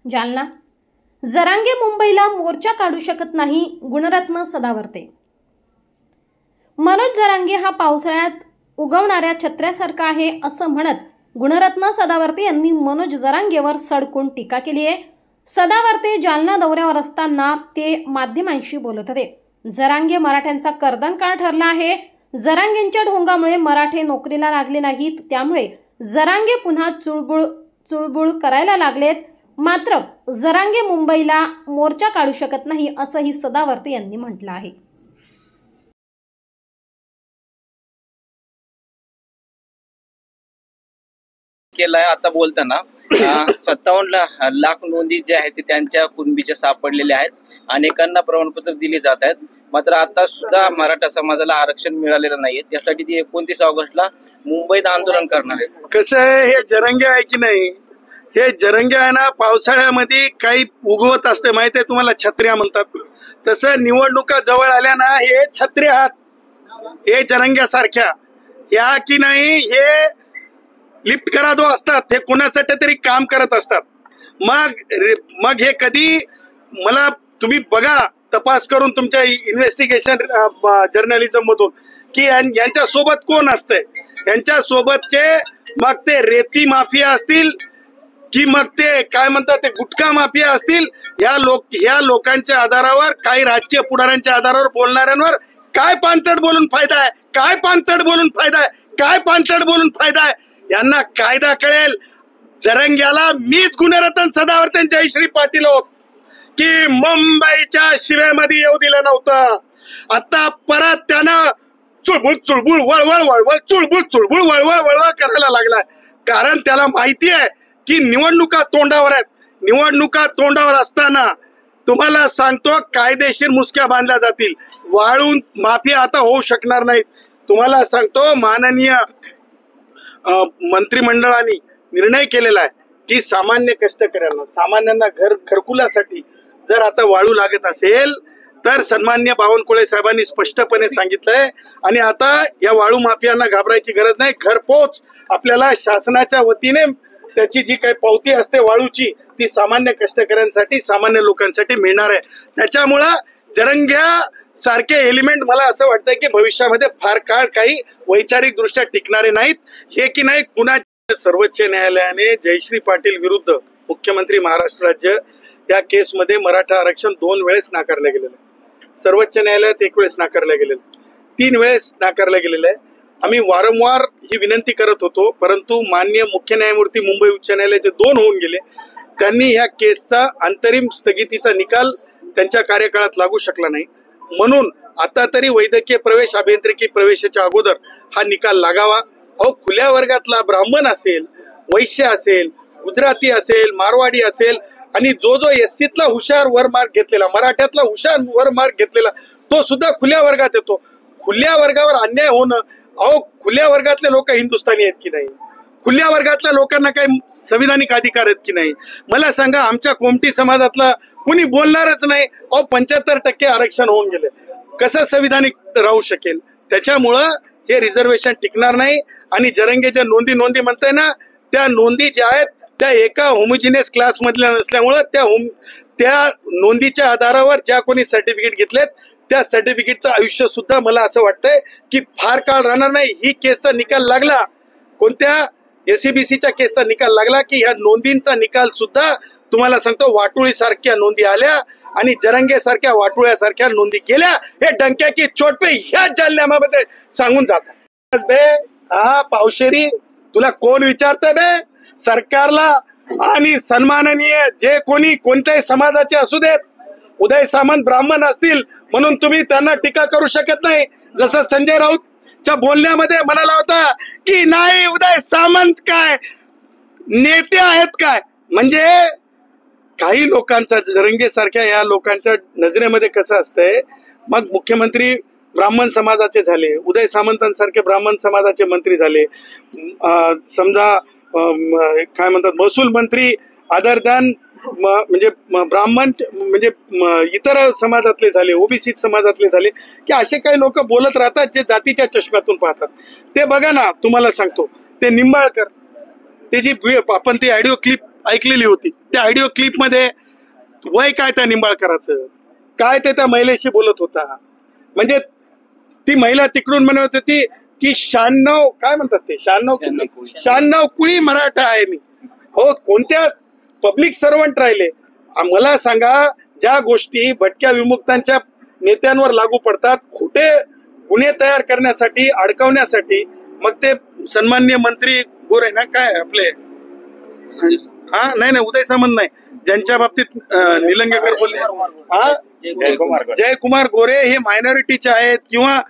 जालना. जरांगे मुंबईला मोर्चा काढू शकत नाही, गुणरत्न सदावर्ते. मनोज जरांगे हा पावसाळ्यात उगवणाऱ्या छत्र्यासारखा आहे असं म्हणत गुणरत्न सदावर्ते यांनी मनोज जरांगेवर सडकून टीका केली आहे. सदावर्ते जालना दौऱ्यावर असताना ते माध्यमांशी बोलत होते. जरांगे मराठ्यांचा कर्दनकाळ ठरला आहे. जरांगेंच्या ढोंगामुळे मराठे नोकरीला लागले नाहीत, त्यामुळे जरांगे पुन्हा चुळबुळ करायला लागलेत. मात्र जरांगे मुंबईला मोर्चा काढू शकत नाही असंही सदावर्ते यांनी म्हटलं आहे. केलाय आता बोलताना 57 लाख नोंदी ज्या आहेत त्यांच्या कुणबीच्या सापडलेल्या आहेत. अनेकांना प्रमाणपत्र दिले जात आहेत. मात्र आता सुद्धा मराठा समाजाला आरक्षण मिळालेलं नाहीये. त्यासाठी ती 29 ऑगस्टला मुंबईत आंदोलन करणार आहे. कसं आहे, हे जरंगे आहे की नाही, हे जरंगे आहे ना, पावसाळ्यामध्ये काही उगवत असते माहिती आहे तुम्हाला, छत्र्या म्हणतात. तसं निवडणुका जवळ आल्या ना, हे छत्र्या आहात हे जरंग्यासारख्या या की नाही, हे लिफ्ट करा दो असतात, हे कुणासाठी तरी काम करत असतात. मग हे कधी मला तुम्ही बघा तपास करून तुमच्या इन्व्हेस्टिगेशन जर्नलिझम मधून की यांच्या सोबत कोण असतंय. यांच्या सोबतचे मग ते रेती माफिया असतील की मग ते काय म्हणतात ते गुटखा माफिया असतील. ह्या लोकांच्या आधारावर, काही राजकीय पुढाऱ्यांच्या आधारावर बोलणाऱ्यांवर काय पानचट बोलून फायदा आहे, काय पानचट बोलून फायदा आहे, काय पानचट बोलून फायदा आहे. यांना कायदा कळेल. जरंग्याला मीच गुणरत्न सदावर्ते जयश्री पाटील होत की मुंबईच्या शिवेमध्ये येऊ दिलं नव्हतं. आता परत त्यानं चुळबुळ चुळबुळ वळवळ वळवळ चुळबुळ चुळबुळ वळवळ वळवळ करायला लागलाय. कारण त्याला माहिती आहे की निवडणुका तोंडावर आहेत. निवडणुका तोंडावर असताना तुम्हाला सांगतो कायदेशीर मुसक्या बांधल्या जातील. वाळून माफिया आता होऊ शकणार नाहीत. तुम्हाला सांगतो माननीय मंत्रिमंडळाने निर्णय केलेला आहे की सामान्य कष्टकऱ्यांना, सामान्यांना घरकुलासाठी जर आता वाळू लागत असेल तर सन्मान्य बावनकुळे साहेबांनी स्पष्टपणे सांगितलंय. आणि आता या वाळू माफियांना घाबरायची गरज नाही. घरपोच आपल्याला शासनाच्या वतीने त्याची जी काही पावती असते वाळूची, ती सामान्य कष्टकऱ्यांसाठी, सामान्य लोकांसाठी मिळणार आहे. त्याच्यामुळं जरंग्या सारखे एलिमेंट मला असं वाटतंय की भविष्यामध्ये फार काळ काही वैचारिक दृष्ट्या टिकणारे नाहीत. हे की नाही कुणा सर्वोच्च न्यायालयाने जयश्री पाटील विरुद्ध मुख्यमंत्री महाराष्ट्र राज्य या केसमध्ये मराठा आरक्षण 2 वेळेस नाकारलं गेलेलं आहे. सर्वोच्च न्यायालयात 1 वेळेस नाकारलं गेलेलं, 3 वेळेस नाकारलं गेलेलं आहे. आम्ही वारंवार ही विनंती करत होतो, परंतु माननीय मुख्य न्यायमूर्ती मुंबई उच्च न्यायालयाचे 2 होऊन गेले. त्यांनी ह्या केसचा अंतरिम स्थगितीचा निकाल त्यांच्या कार्यकाळात लागू शकला नाही. म्हणून आता तरी वैद्यकीय प्रवेश, अभियांत्रिकी प्रवेशाच्या अगोदर हा निकाल लागावा. खुल्या वर्गातला ब्राह्मण असेल, वैश्य असेल, गुजराती असेल, मारवाडी असेल आणि जो एससीतला हुशार वर मार्क घेतलेला, मराठ्यातला हुशार वर मार्क घेतलेला, तो सुद्धा खुल्या वर्गात येतो. खुल्या वर्गावर अन्याय होणं, खुल्या वर्गातले लोक हिंदुस्थानी आहेत की नाही, खुल्या वर्गातल्या लोकांना काही संविधानिक अधिकार आहेत की नाही, मला सांगा. आमच्या कोमटी समाजातला कुणी बोलणारच नाही. 75% आरक्षण होऊन गेले, कसं संविधानिक राहू शकेल. त्याच्यामुळं हे रिझर्वेशन टिकणार नाही. आणि जरंगेच्या नोंदी म्हणताय ना, त्या नोंदी ज्या आहेत त्या एका होमोजिनियस क्लास मधल्या नसल्यामुळं त्या नोंदीच्या आधारावर ज्या कोणी सर्टिफिकेट घेतलेत त्या सर्टिफिकेटचं आयुष्य सुद्धा मला असं वाटतंय की फार काळ राहणार नाही. ही केसचा निकाल लागला, कोणत्या एसईबीसीच्या केसचा निकाल लागला की ह्या नोंदींचा निकाल सुद्धा तुम्हाला सांगतो वाटोळी सारख्या नोंदी आल्या आणि जरंगे सारख्या वाटोळ्यासारख्या नोंदी गेल्या. हे डंक्या की चोट पे ह्या जालन्यामध्ये सांगून जातात. बे हा पावशेरी, तुला कोण विचारतंय बे? सरकारला आणि सन्माननीय जे कोणी कोणत्याही समाजाचे असू देत, उदय सामंत ब्राह्मण असतील म्हणून तुम्ही त्यांना टीका करू शकत नाही. जसं संजय राऊतच्या बोलण्यामध्ये म्हणाला होता की नाही उदय सामंत काय नेते आहेत काय. म्हणजे काही लोकांचा, जरंगे सारख्या या लोकांच्या नजरेमध्ये कसं असतंय, मग मुख्यमंत्री ब्राह्मण समाजाचे झाले, उदय सामंतांसारखे ब्राह्मण समाजाचे मंत्री झाले, समजा काय म्हणतात महसूल मंत्री अदर दॅन म्हणजे ब्राह्मण म्हणजे इतर समाजातले झाले, ओबीसी समाजातले झाले, की असे काही लोक बोलत राहतात जे जातीच्या चष्म्यातून पाहतात. ते बघा ना, तुम्हाला सांगतो, ते निंबाळकर ते जी आपण ती ऑडिओ क्लिप ऐकलेली होती, त्या ऑडिओ क्लिप मध्ये वय काय त्या निंबाळकरांचं, काय ते त्या महिलेशी बोलत होता. म्हणजे ती महिला तिकडून म्हणत होती की 96 काय म्हणतात ते 96 कुळी मराठा आहे मी. हो, कोणत्या पब्लिक सर्वंट राहिले मला सांगा, ज्या गोष्टी भटक्या विमुक्तांच्या नेत्यांवर लागू पडतात, खोटे गुन्हे तयार करण्यासाठी, अडकवण्यासाठी, मग ते सन्माननीय मंत्री गोरे ना काय आपले नाही उदय सामंत नाही, ज्यांच्या बाबतीत निलंगेकर बोलले जयकुमार गोरे हे मायनॉरिटीचे आहेत किंवा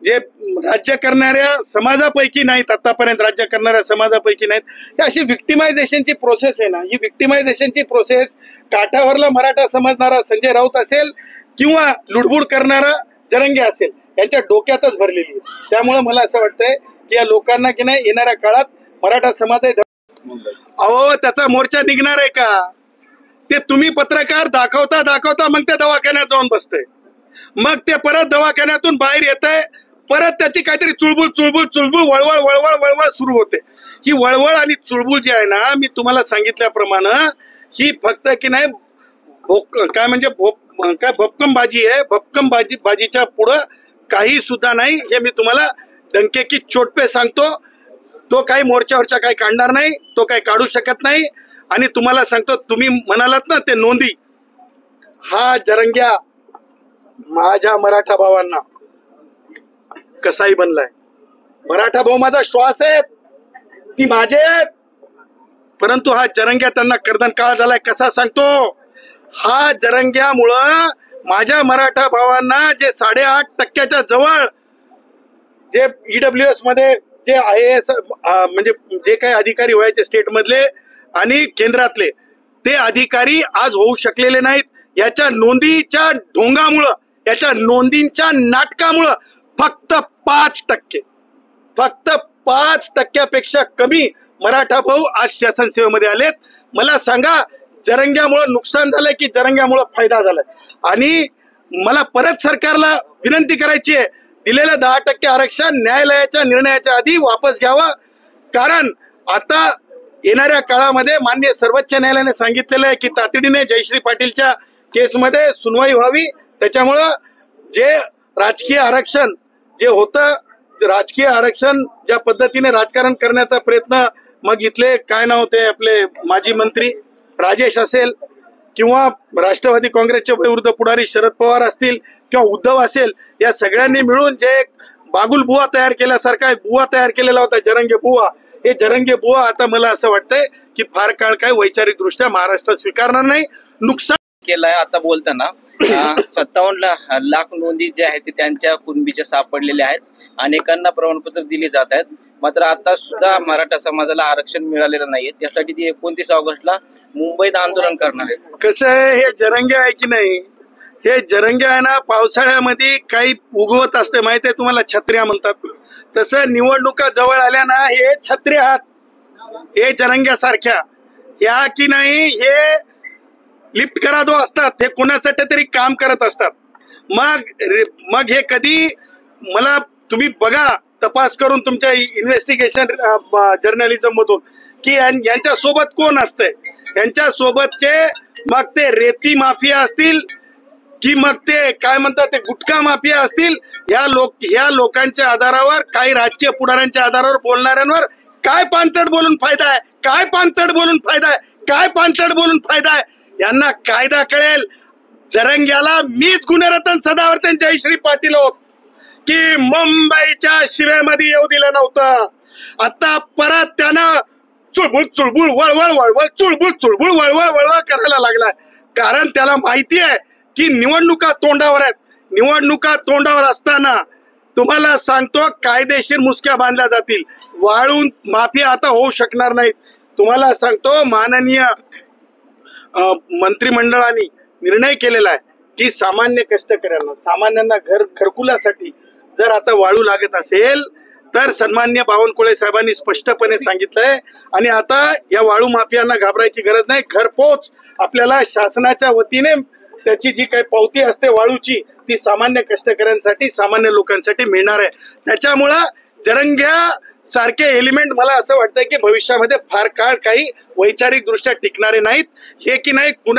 जे राज्य करणाऱ्या समाजापैकी नाहीत, आतापर्यंत राज्य करणाऱ्या समाजापैकी नाहीत. ही अशी विक्टिमायझेशनची प्रोसेस आहे ना, ही विक्टिमायझेशनची प्रोसेस काठावरला मराठा समजणारा संजय राऊत असेल किंवा लुडबुड करणारा जरंगे असेल, यांच्या डोक्यातच भरलेली आहे. त्यामुळे मला असं वाटतंय की या लोकांना की नाही येणाऱ्या काळात मराठा समाज अहो त्याचा मोर्चा निघणार आहे का, ते तुम्ही पत्रकार दाखवता मग त्या दवाखान्यात जाऊन बसते, मग ते परत दवाखान्यातून बाहेर येत आहे, परत त्याची काहीतरी चुळबुळ वळवळ सुरू होते. ही वळवळ आणि चुळबुळ जी आहे ना, मी तुम्हाला सांगितल्याप्रमाणे ही फक्त की नाही काय म्हणजे काय भपकमबाजी आहे. भपकमबाजीच्या पुढं काही सुद्धा नाही, हे मी तुम्हाला डंके की चोट पे सांगतो. तो काही मोर्चावरच्या काही काढणार नाही, तो काही काढू शकत नाही. आणि तुम्हाला सांगतो, तुम्ही म्हणालात ना ते नोंदी, हा जरंग्या माझ्या मराठा भावांना कसाही बनलाय. मराठा भाऊ माझा श्वास आहेत, ती माझे आहेत, परंतु हा जरंग्या त्यांना कर्दन काळ झालाय. कसा सांगतो, हा जरंग्यामुळं माझ्या मराठा भावांना जे 8.5% जवळ जे EWS मध्ये जे IAS म्हणजे जे काही अधिकारी व्हायचे स्टेट मधले आणि केंद्रातले, ते अधिकारी आज होऊ शकलेले नाहीत. याच्या नोंदीच्या ढोंगामुळं, याच्या नोंदींच्या नाटकामुळं फक्त 5%पेक्षा कमी मराठा भाऊ आज शासनसेवेमध्ये आलेत. मला सांगा, जरंग्यामुळं नुकसान झालंय की जरंग्यामुळं फायदा झालाय? आणि मला परत सरकारला विनंती करायची आहे, दिलेलं 10% आरक्षण न्यायालयाच्या निर्णयाच्या आधी वापस घ्यावं. कारण आता येणाऱ्या काळामध्ये माननीय सर्वोच्च न्यायालयाने सांगितलेलं आहे की तातडीने जयश्री पाटीलच्या केसमध्ये सुनवाई व्हावी. त्याच्यामुळं जे राजकीय आरक्षण जे होतं, राजकीय आरक्षण ज्या पद्धतीने राजकारण करण्याचा प्रयत्न, मग इथले काय नाव ते आपले माजी मंत्री राजेश असेल किंवा राष्ट्रवादी काँग्रेसचे वयोवृद्ध पुढारी शरद पवार असतील किंवा उद्धव असेल, या सगळ्यांनी मिळून जे बागुल बुवा तयार केल्यासारखा बुवा तयार केलेला होता, जरंगे बुवा, हे जरंगे बुवा आता मला असं वाटतंय की फार काळ काय वैचारिक दृष्ट्या महाराष्ट्रात स्वीकारणार नाही. नुकसान केलंय. आता बोलताना 57 लाख नोंदी ज्या आहेत ते त्यांच्या कुणबीच्या सापडलेल्या आहेत. अनेकांना प्रमाणपत्र दिली जात आहेत. मात्र आता सुद्धा मराठा समाजाला आरक्षण मिळालेलं नाहीये. त्यासाठी ती 29 ऑगस्टला मुंबईत आंदोलन करणार आहे. कसं आहे, हे जरंगे आहे की नाही, हे जरंगे आहे ना, पावसाळ्यामध्ये काही उगवत असते माहिती आहे तुम्हाला, छत्र्या म्हणतात. तसं निवडणुका जवळ आल्या ना, हे छत्र्या आहात, हे जरंग्यासारख्या या की नाही, हे लिफ्ट करा दो असतात, हे कोणासाठी तरी काम करत असतात. मग हे कधी मला तुम्ही बघा, तपास करून तुमच्या इन्व्हेस्टिगेशन जर्नलिझम मधून की यांच्या सोबत कोण असतंय. यांच्या सोबतचे मग ते रेती माफिया असतील की मग ते काय म्हणतात ते गुटखा माफिया असतील. ह्या लोकांच्या आधारावर, काही राजकीय पुढाऱ्यांच्या आधारावर बोलणाऱ्यांवर काय पानचट बोलून फायदा आहे, काय पानचट बोलून फायदा आहे, काय पानचट बोलून फायदा आहे. यांना कायदा कळेल. जरंग्याला मीच गुणरत्न सदावर्ते जयश्री पाटील होत की मुंबईच्या शिवेमध्ये येऊ दिलं नव्हतं. आता परत त्यानं चुळबुळ वळवळ चुळबुळ वळवळ करायला लागलाय. कारण त्याला माहिती आहे की निवडणुका तोंडावर आहेत. निवडणुका तोंडावर असताना तुम्हाला सांगतो, कायदेशीर मुसक्या बांधल्या जातील. वाळून माफिया आता होऊ शकणार नाहीत. तुम्हाला सांगतो, माननीय मंत्रिमंडळाने निर्णय केलेला आहे की सामान्य कष्टकऱ्यांना, सामान्यांना घरकुलासाठी जर आता वाळू लागत असेल तर सन्माननीय बावनकुळे साहेबांनी स्पष्टपणे सांगितलंय. आणि आता या वाळू माफियांना घाबरायची गरज नाही. घरपोच आपल्याला शासनाच्या वतीने त्याची जी काही पावती असते वाळूची, ती सामान्य कष्टकऱ्यांसाठी, सामान्य लोकांसाठी मिळणार आहे. त्याच्यामुळं जरंग्या सारखे एलिमेंट मला असं वाटतंय की भविष्यामध्ये फार काळ काही वैचारिक दृष्ट्या टिकणारे नाहीत. हे की नाही कुणा